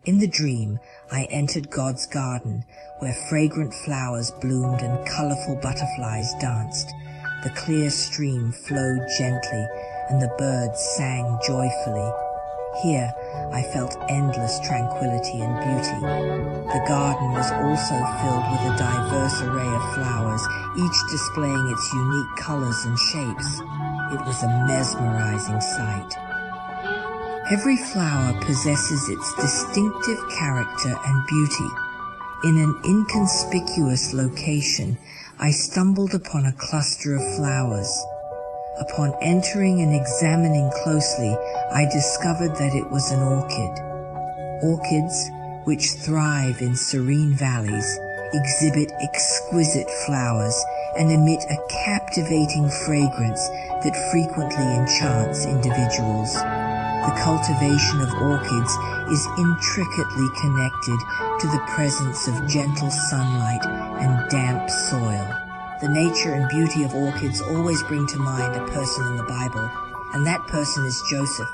In the dream, I entered God's garden, where fragrant flowers bloomed and colorful butterflies danced. The clear stream flowed gently, and the birds sang joyfully. Here, I felt endless tranquility and beauty. The garden was also filled with a diverse array of flowers, each displaying its unique colors and shapes. It was a mesmerizing sight. Every flower possesses its distinctive character and beauty. In an inconspicuous location, I stumbled upon a cluster of flowers. Upon entering and examining closely, I discovered that it was an orchid. Orchids, which thrive in serene valleys, exhibit exquisite flowers and emit a captivating fragrance that frequently enchants individuals. The cultivation of orchids is intricately connected to the presence of gentle sunlight and damp soil. The nature and beauty of orchids always bring to mind a person in the Bible, and that person is Joseph,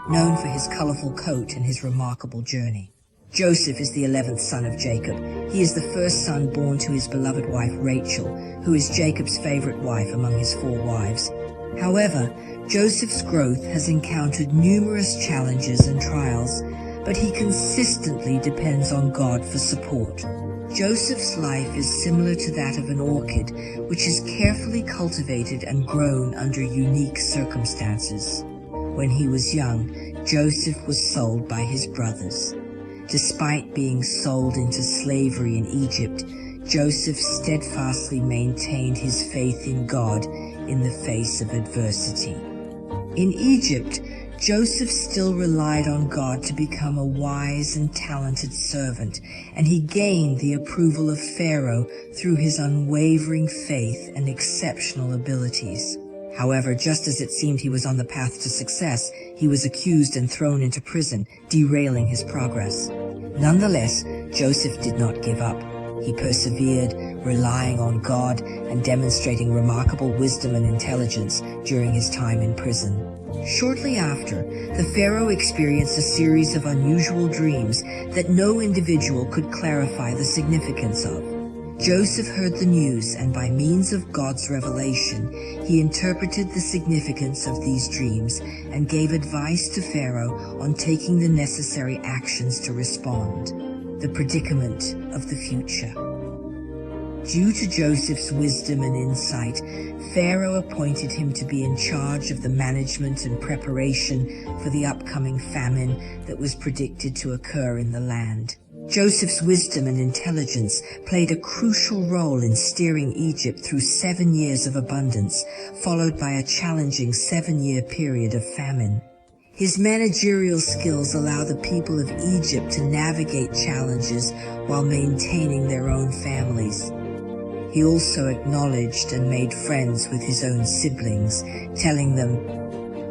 known for his colorful coat and his remarkable journey. Joseph is the 11th son of Jacob. He is the first son born to his beloved wife Rachel, who is Jacob's favorite wife among his 4 wives. However, Joseph's growth has encountered numerous challenges and trials, but he consistently depends on God for support. Joseph's life is similar to that of an orchid, which is carefully cultivated and grown under unique circumstances. When he was young, Joseph was sold by his brothers. Despite being sold into slavery in Egypt, Joseph steadfastly maintained his faith in God in the face of adversity. In Egypt, Joseph still relied on God to become a wise and talented servant, and he gained the approval of Pharaoh through his unwavering faith and exceptional abilities. However, just as it seemed he was on the path to success, he was accused and thrown into prison, derailing his progress. Nonetheless, Joseph did not give up. He persevered, relying on God and demonstrating remarkable wisdom and intelligence during his time in prison. Shortly after, the Pharaoh experienced a series of unusual dreams that no individual could clarify the significance of. Joseph heard the news, and by means of God's revelation, he interpreted the significance of these dreams and gave advice to Pharaoh on taking the necessary actions to respond. The predicament of the future. Due to Joseph's wisdom and insight, Pharaoh appointed him to be in charge of the management and preparation for the upcoming famine that was predicted to occur in the land. Joseph's wisdom and intelligence played a crucial role in steering Egypt through 7 years of abundance, followed by a challenging 7-year period of famine. His managerial skills allow the people of Egypt to navigate challenges while maintaining their own families. He also acknowledged and made friends with his own siblings, telling them,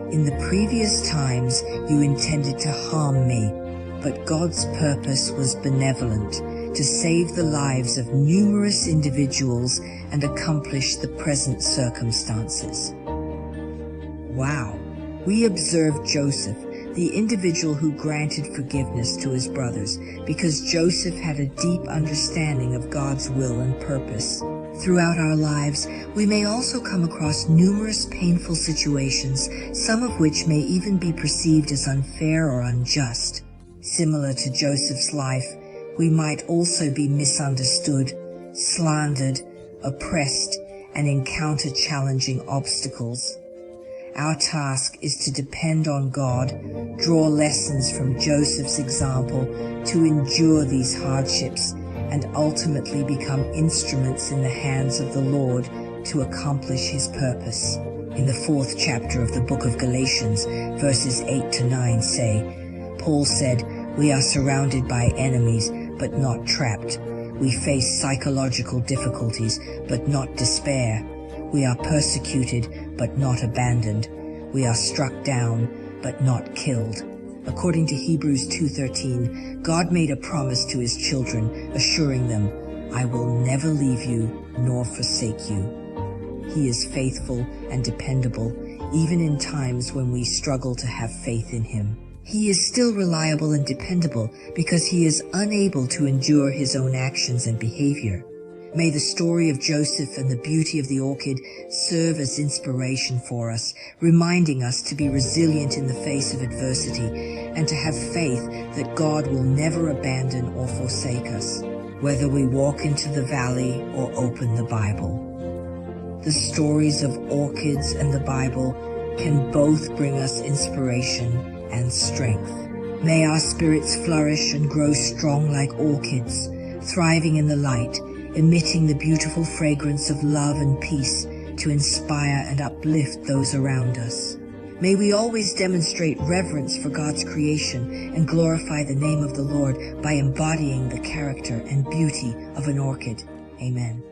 "In the previous times you intended to harm me, but God's purpose was benevolent, to save the lives of numerous individuals and accomplish the present circumstances." Wow! We observe Joseph, the individual who granted forgiveness to his brothers, because Joseph had a deep understanding of God's will and purpose. Throughout our lives, we may also come across numerous painful situations, some of which may even be perceived as unfair or unjust. Similar to Joseph's life, we might also be misunderstood, slandered, oppressed, and encounter challenging obstacles. Our task is to depend on God, draw lessons from Joseph's example to endure these hardships, and ultimately become instruments in the hands of the Lord to accomplish his purpose. In the 4th chapter of the book of Galatians, verses 8 to 9 say, Paul said, "We are surrounded by enemies, but not trapped. We face psychological difficulties, but not despair. We are persecuted, but not abandoned. We are struck down, but not killed." According to Hebrews 2:13, God made a promise to his children, assuring them, "I will never leave you nor forsake you." He is faithful and dependable, even in times when we struggle to have faith in him. He is still reliable and dependable because he is unable to endure his own actions and behavior. May the story of Joseph and the beauty of the orchid serve as inspiration for us, reminding us to be resilient in the face of adversity and to have faith that God will never abandon or forsake us, whether we walk into the valley or open the Bible. The stories of orchids and the Bible can both bring us inspiration and strength. May our spirits flourish and grow strong like orchids, thriving in the light, emitting the beautiful fragrance of love and peace to inspire and uplift those around us. May we always demonstrate reverence for God's creation and glorify the name of the Lord by embodying the character and beauty of an orchid. Amen.